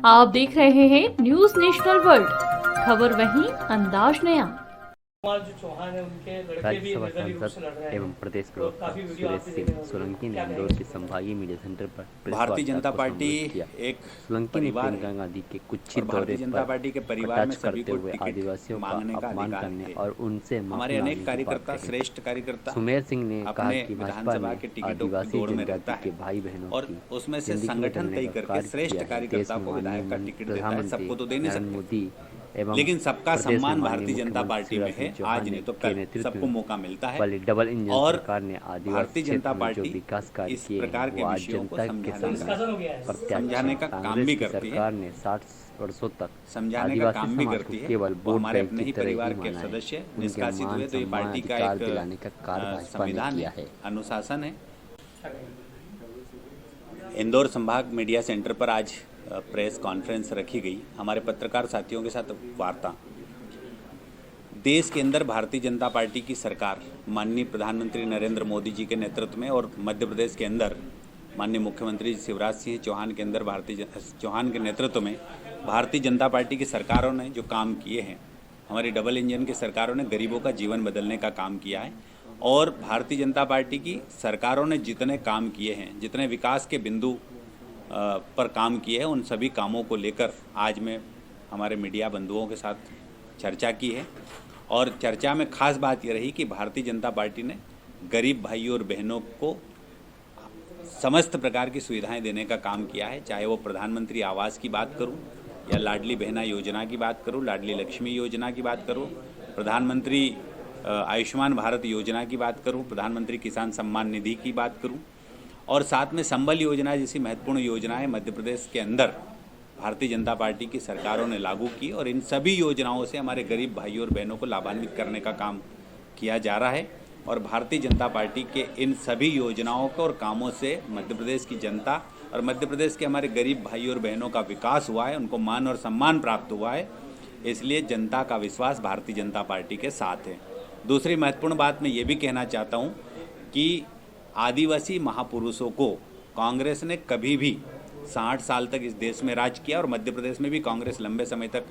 आप देख रहे हैं न्यूज नेशनल वर्ल्ड, खबर वहीं अंदाज नया। जो चौहान है उनके लड़के भी राज्यसभा निर्दलीय रूप से लड़ सांसद रहे एवं हैं, प्रदेश तो प्रवक्ता काफी वीडियो सुरेश आप भी सिंह देखे होंगे, सोलंकी ने क्या इंदौर के कहेंगे? संभागीय मीडिया सेंटर पर प्रेस भारतीय वार्ता जनता को पार्टी संबोधित किया। एक सोलंकी ने परिवार प्रियंका है गांधी के और कुत्सित दौरे भारतीय जनता पर पार्टी के परिवार में कटाक्ष सभी करते को हुए टिकट आदिवासियों का मांगने का अपमान अधिकार करने है। और उनसे हमारे माफी अनेक मांगने की बात कार्यकर्ता, कही। श्रेष्ठ कार्यकर्ता सुमेर सिंह ने कहा अपने कि भाजपा विधानसभा ने के टिकटों की आदिवासी दौड़ में रहता जनजाति के है भाई बहनों और की उसमें से जिंदगी संगठन बदलने तय का करके कार्य श्रेष्ठ किया है। देश कार्यकर्ता में को विधायक का माननीय टिकट देता है। प्रधानमंत्री सबको तो दे नहीं नरेंद्र सकते, मोदी एवं लेकिन सबका प्रदेश में सम्मान माननीय भारतीय जनता पार्टी में है। मुख्यमंत्री आज नहीं तो के कल नेतृत्व सबको में मौका मिलता है वाली डबल इंजन और सरकार ने आदिवासी भारतीय जनता क्षेत्र में जो पार्टी विकास कार्य इस किए प्रकार हैं के वो आज विषयों को जनता के समझाने सामने समझाने का प्रत्यक्ष काम भी कांग्रेस की करती है। सरकार ने 60 वर्षों तक समझाने का आदिवासी काम भी समाज करती को है। केवल वो वोट हमारे बैंक अपने की ही तरह परिवार ही के माना है। सदस्य उनके निष्कासित मान हुए तो ये सम्मान पार्टी का अधिकार एक दिलाने का कार्य भाजपा ने संविधान किया है, है। अनुशासन है। इंदौर संभाग मीडिया सेंटर पर आज प्रेस कॉन्फ्रेंस रखी गई। हमारे पत्रकार साथियों के साथ वार्ता। देश के अंदर भारतीय जनता पार्टी की सरकार माननीय प्रधानमंत्री नरेंद्र मोदी जी के नेतृत्व में और मध्य प्रदेश के अंदर माननीय मुख्यमंत्री शिवराज सिंह चौहान के अंदर चौहान के नेतृत्व में भारतीय जनता पार्टी की सरकारों ने जो काम किए हैं, हमारी डबल इंजन की सरकारों ने गरीबों का जीवन बदलने का काम किया है। और भारतीय जनता पार्टी की सरकारों ने जितने काम किए हैं, जितने विकास के बिंदु पर काम किए हैं, उन सभी कामों को लेकर आज मैं हमारे मीडिया बंधुओं के साथ चर्चा की है। और चर्चा में खास बात ये रही कि भारतीय जनता पार्टी ने गरीब भाइयों और बहनों को समस्त प्रकार की सुविधाएं देने का काम किया है। चाहे वो प्रधानमंत्री आवास की बात करूं या लाडली बहना योजना की बात करूं, लाडली लक्ष्मी योजना की बात करूं, प्रधानमंत्री आयुष्मान भारत योजना की बात करूं, प्रधानमंत्री किसान सम्मान निधि की बात करूं और साथ में संबल योजना जैसी महत्वपूर्ण योजनाएं मध्य प्रदेश के अंदर भारतीय जनता पार्टी की सरकारों ने लागू की। और इन सभी योजनाओं से हमारे गरीब भाइयों और बहनों को लाभान्वित करने का काम किया जा रहा है। और भारतीय जनता पार्टी के इन सभी योजनाओं को और कामों से मध्य प्रदेश की जनता और मध्य प्रदेश के हमारे गरीब भाइयों और बहनों का विकास हुआ है, उनको मान और सम्मान प्राप्त हुआ है। इसलिए जनता का विश्वास भारतीय जनता पार्टी के साथ है। दूसरी महत्वपूर्ण बात मैं ये भी कहना चाहता हूँ कि आदिवासी महापुरुषों को कांग्रेस ने कभी भी 60 साल तक इस देश में राज किया और मध्य प्रदेश में भी कांग्रेस लंबे समय तक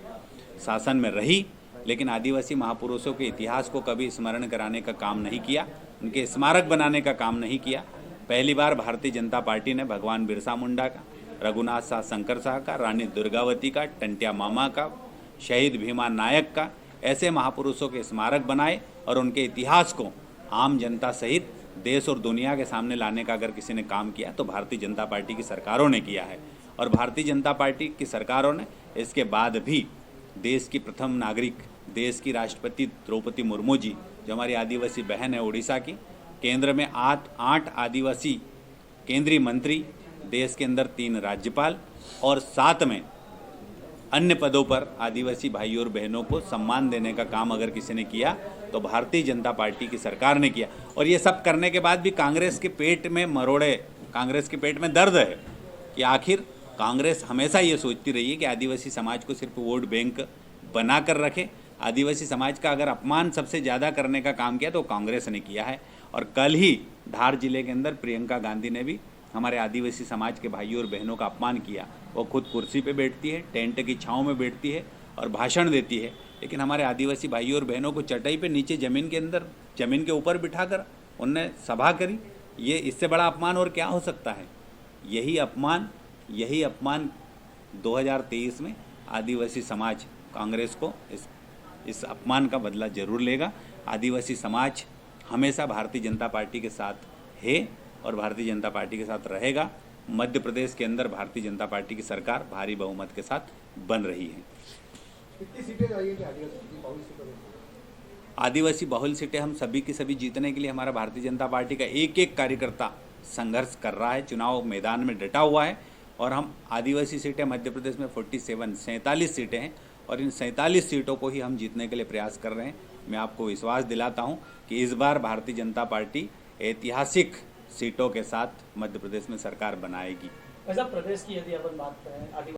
शासन में रही, लेकिन आदिवासी महापुरुषों के इतिहास को कभी स्मरण कराने का काम नहीं किया, उनके स्मारक बनाने का काम नहीं किया। पहली बार भारतीय जनता पार्टी ने भगवान बिरसा मुंडा का, रघुनाथ शाह शंकर शाह का, रानी दुर्गावती का, टंटिया मामा का, शहीद भीमा नायक का, ऐसे महापुरुषों के स्मारक बनाए और उनके इतिहास को आम जनता सहित देश और दुनिया के सामने लाने का अगर किसी ने काम किया तो भारतीय जनता पार्टी की सरकारों ने किया है। और भारतीय जनता पार्टी की सरकारों ने इसके बाद भी देश की प्रथम नागरिक, देश की राष्ट्रपति द्रौपदी मुर्मू जी, जो हमारी आदिवासी बहन है उड़ीसा की, केंद्र में 8 आदिवासी केंद्रीय मंत्री, देश के अंदर 3 राज्यपाल और साथ में अन्य पदों पर आदिवासी भाइयों और बहनों को सम्मान देने का काम अगर किसी ने किया तो भारतीय जनता पार्टी की सरकार ने किया। और ये सब करने के बाद भी कांग्रेस के पेट में मरोड़े, कांग्रेस के पेट में दर्द है कि आखिर कांग्रेस हमेशा ये सोचती रही है कि आदिवासी समाज को सिर्फ वोट बैंक बना कर रखे। आदिवासी समाज का अगर अपमान सबसे ज़्यादा करने का काम किया तो कांग्रेस ने किया है। और कल ही धार जिले के अंदर प्रियंका गांधी ने भी हमारे आदिवासी समाज के भाइयों और बहनों का अपमान किया। वो खुद कुर्सी पे बैठती है, टेंट की छांव में बैठती है और भाषण देती है, लेकिन हमारे आदिवासी भाइयों और बहनों को चटाई पे नीचे ज़मीन के अंदर, ज़मीन के ऊपर बिठाकर उनने सभा करी। ये इससे बड़ा अपमान और क्या हो सकता है? यही अपमान 2023 में आदिवासी समाज कांग्रेस को इस अपमान का बदला जरूर लेगा। आदिवासी समाज हमेशा भारतीय जनता पार्टी के साथ है और भारतीय जनता पार्टी के साथ रहेगा। मध्य प्रदेश के अंदर भारतीय जनता पार्टी की सरकार भारी बहुमत के साथ बन रही है। कितनी सीटें आई है कि आदिवासी बहुल सीटें हम सभी की सभी जीतने के लिए हमारा भारतीय जनता पार्टी का एक एक कार्यकर्ता संघर्ष कर रहा है, चुनाव मैदान में डटा हुआ है। और हम आदिवासी सीटें मध्य प्रदेश में 47 सीटें हैं और इन 47 सीटों को ही हम जीतने के लिए प्रयास कर रहे हैं। मैं आपको विश्वास दिलाता हूं कि इस बार भारतीय जनता पार्टी ऐतिहासिक सीटों के साथ मध्य प्रदेश में सरकार बनाएगी। वैसा प्रदेश की यदि अपन बात करें